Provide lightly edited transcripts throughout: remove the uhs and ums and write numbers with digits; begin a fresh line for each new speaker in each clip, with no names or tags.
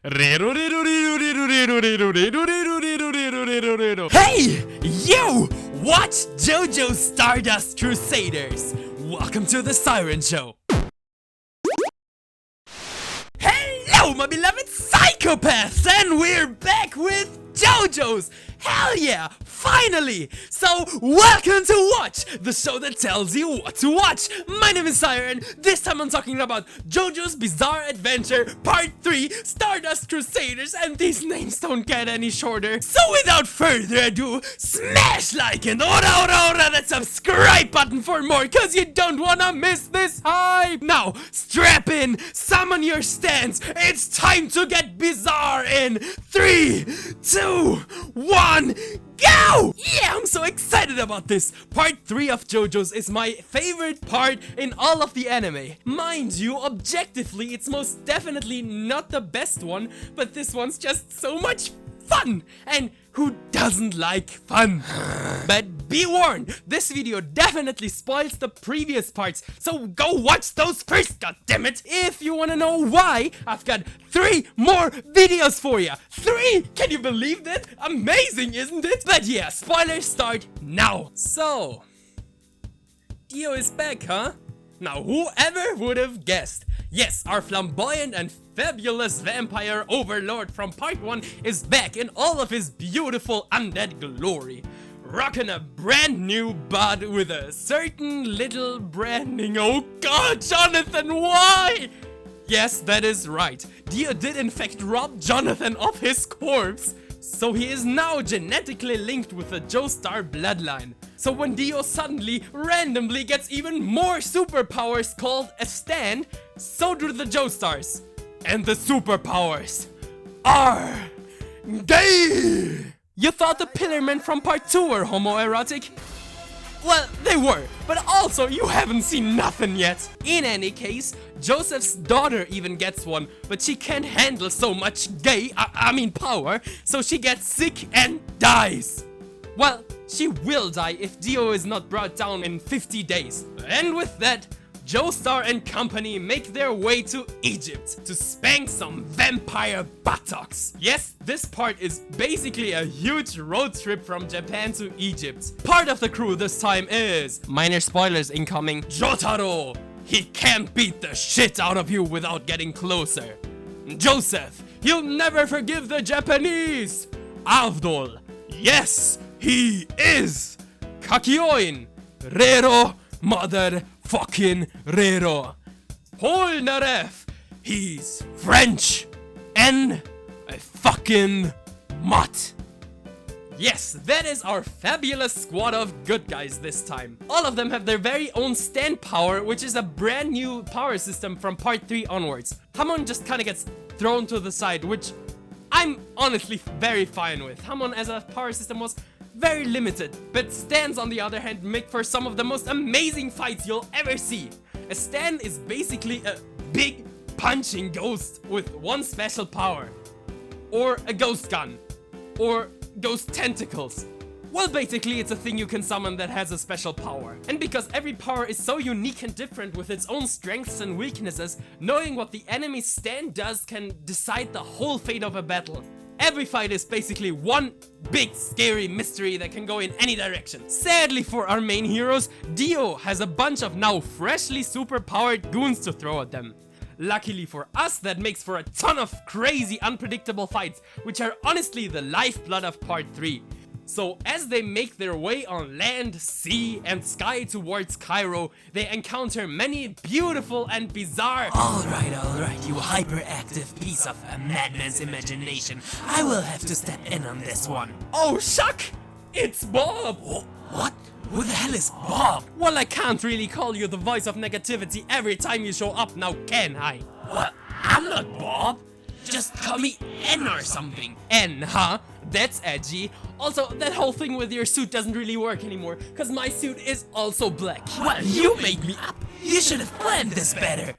Hey! You! Watch JoJo's Stardust Crusaders! Welcome to the Siron Show! Hello, my beloved psychopaths! And we're back with JoJo's! Hell yeah! Finally! So, welcome to Watch, the show that tells you what to watch! My name is Siron. This time I'm talking about JoJo's Bizarre Adventure Part 3 Stardust Crusaders, and these names don't get any shorter. So without further ado, smash like and ora that subscribe button for more, cause you don't wanna miss this hype! Now, strap in, summon your stands, it's time to get bizarre in 3, 2, 1, go! Yeah, I'm so excited about this! Part 3 of JoJo's is my favorite part in all of the anime. Mind you, objectively, it's most definitely not the best one, but this one's just so much fun! And who doesn't like fun? But be warned, this video definitely spoils the previous parts, so go watch those first, goddammit! If you wanna know why, I've got 3 more videos for ya! 3! Can you believe that? Amazing, isn't it? But yeah, spoilers start now! So, Dio is back, huh? Now, whoever would have guessed? Yes, our flamboyant and fabulous vampire overlord from part 1 is back in all of his beautiful undead glory. Rocking a brand new bod with a certain little branding. Oh god, Jonathan, why? Yes, that is right. Dio did in fact rob Jonathan of his corpse. So he is now genetically linked with the Joestar bloodline. So when Dio suddenly, randomly gets even more superpowers called a stand, so do the Joestars. And the superpowers are gay! You thought the Pillarmen from part 2 were homoerotic? Well, they were, but also you haven't seen nothing yet. In any case, Joseph's daughter even gets one, but she can't handle so much power, so she gets sick and dies. Well, she will die if Dio is not brought down in 50 days. And with that, Joestar and company make their way to Egypt to spank some vampire buttocks. Yes, this part is basically a huge road trip from Japan to Egypt. Part of the crew this time is, minor spoilers incoming, Jotaro. He can't beat the shit out of you without getting closer. Joseph, he'll never forgive the Japanese. Avdol, yes, he is. Kakyoin, Rero, motherfucking Rero. Polnareff, he's French and a fucking mutt. Yes, that is our fabulous squad of good guys this time. All of them have their very own stand power, which is a brand new power system from part 3 onwards. Hamon just kinda gets thrown to the side, which I'm honestly very fine with. Hamon as a power system was very limited, but stands on the other hand make for some of the most amazing fights you'll ever see. A stand is basically a big punching ghost with one special power. Or a ghost gun. Or ghost tentacles. Well, basically it's a thing you can summon that has a special power. And because every power is so unique and different with its own strengths and weaknesses, knowing what the enemy's stand does can decide the whole fate of a battle. Every fight is basically one big scary mystery that can go in any direction. Sadly for our main heroes, Dio has a bunch of now freshly superpowered goons to throw at them. Luckily for us, that makes for a ton of crazy unpredictable fights, which are honestly the lifeblood of part 3. So as they make their way on land, sea and sky towards Cairo, they encounter many beautiful and bizarre—
Alright, you hyperactive piece of a madman's imagination. I will have to step in on this one.
Oh shuck! It's Bob!
What? Who the hell is Bob?
Well, I can't really call you the voice of negativity every time you show up now, can I?
What? I'm not Bob. Just call me N or something.
N, huh? That's edgy. Also, that whole thing with your suit doesn't really work anymore, cause my suit is also black.
Well, you made me up. You should have planned this better.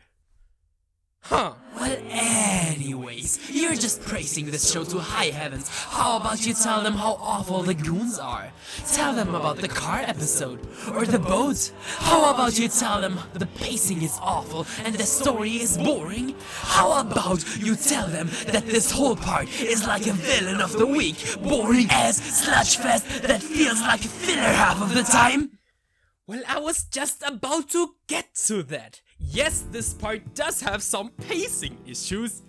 Huh.
Well, anyway. Anyways, you're just praising this show to high heavens. How about you tell them how awful the goons are? Tell them about the car episode, or the boat. How about you tell them the pacing is awful and the story is boring? How about you tell them that this whole part is like a villain of the week, boring ass sludge fest that feels like a filler half of the time?
Well, I was just about to get to that. Yes, this part does have some pacing issues.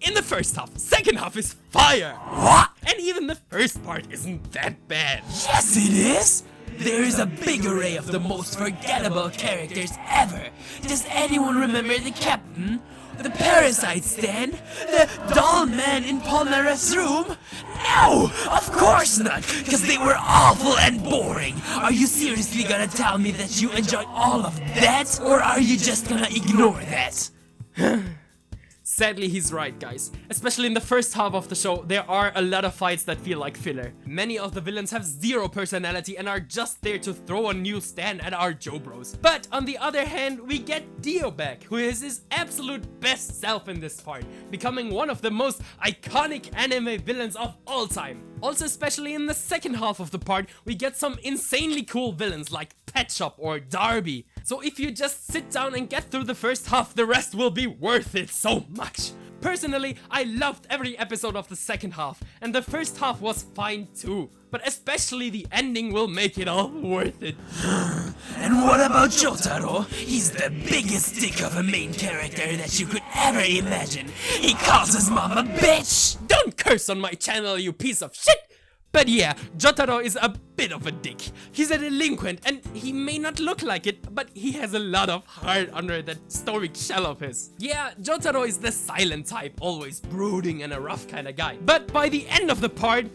In the first half, second half is fire!
What?
And even the first part isn't that bad.
Yes, it is! There is a big array of the most forgettable characters ever. Does anyone remember the captain? The parasite stand? The doll man in Polnareff's room? No! Of course not! Because they were awful and boring! Are you seriously gonna tell me that you enjoyed all of that? Or are you just gonna ignore that?
Sadly, he's right, guys. Especially in the first half of the show, there are a lot of fights that feel like filler. Many of the villains have zero personality and are just there to throw a new stand at our Joe Bros. But on the other hand, we get Dio back, who is his absolute best self in this part, becoming one of the most iconic anime villains of all time. Also, especially in the second half of the part, we get some insanely cool villains like Pet Shop or Darby. So if you just sit down and get through the first half, the rest will be worth it so much. Personally, I loved every episode of the second half, and the first half was fine too. But especially the ending will make it all worth it.
And what about Jotaro? He's the biggest dick of a main character that you could ever imagine. He calls his mom a bitch!
Don't curse on my channel, you piece of shit! But yeah, Jotaro is a bit of a dick. He's a delinquent and he may not look like it, but he has a lot of heart under that stoic shell of his. Yeah, Jotaro is the silent type, always brooding and a rough kind of guy. But by the end of the part,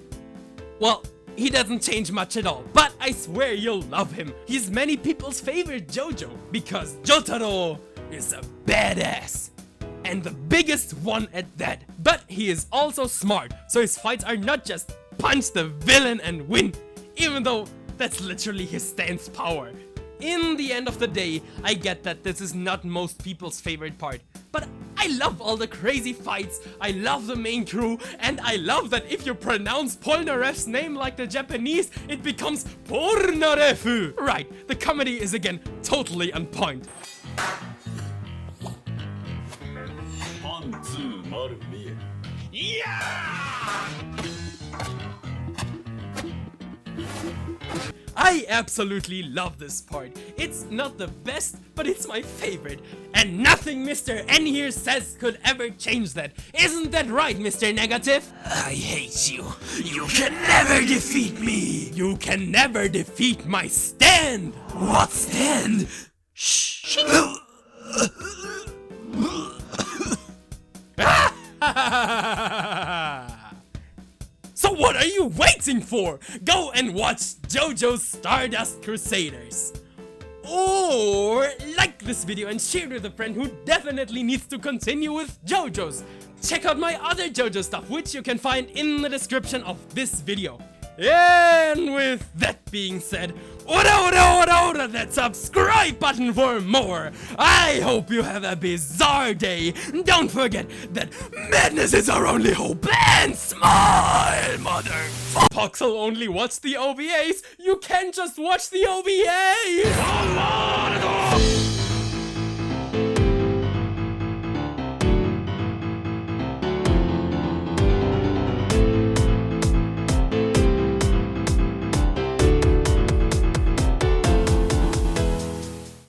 well, he doesn't change much at all. But I swear you'll love him. He's many people's favorite JoJo, because Jotaro is a badass. And the biggest one at that. But he is also smart, so his fights are not just punch the villain and win, even though that's literally his stance power. In the end of the day, I get that this is not most people's favorite part, but I love all the crazy fights, I love the main crew, and I love that if you pronounce Polnareff's name like the Japanese, it becomes Pornarefu. Right, the comedy is again totally on point. I absolutely love this part. It's not the best, but it's my favorite. And nothing Mr. N here says could ever change that. Isn't that right, Mr. Negative?
I hate you. You can never defeat me.
You can never defeat my stand.
What stand? Shh.
So what are you waiting for? Go and watch JoJo's Stardust Crusaders. Or like this video and share it with a friend who definitely needs to continue with JoJo's. Check out my other JoJo stuff, which you can find in the description of this video. And with that being said, order that subscribe button for more. I hope you have a bizarre day. Don't forget that madness is our only hope. And smile, motherfucker. Poxel only watch the OVAs. You can't just watch the OVAs.